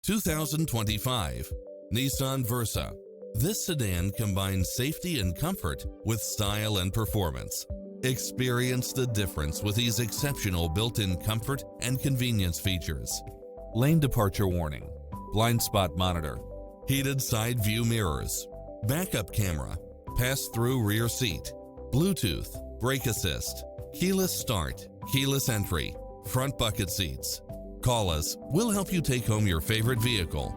2025 Nissan Versa. This sedan combines safety and comfort with style and performance. Experience the difference with these exceptional built-in comfort and convenience features. Lane departure warning, blind spot monitor, heated side view mirrors, backup camera, pass-through rear seat, Bluetooth, brake assist, keyless start, keyless entry, front bucket seats. Call us, we'll help you take home your favorite vehicle.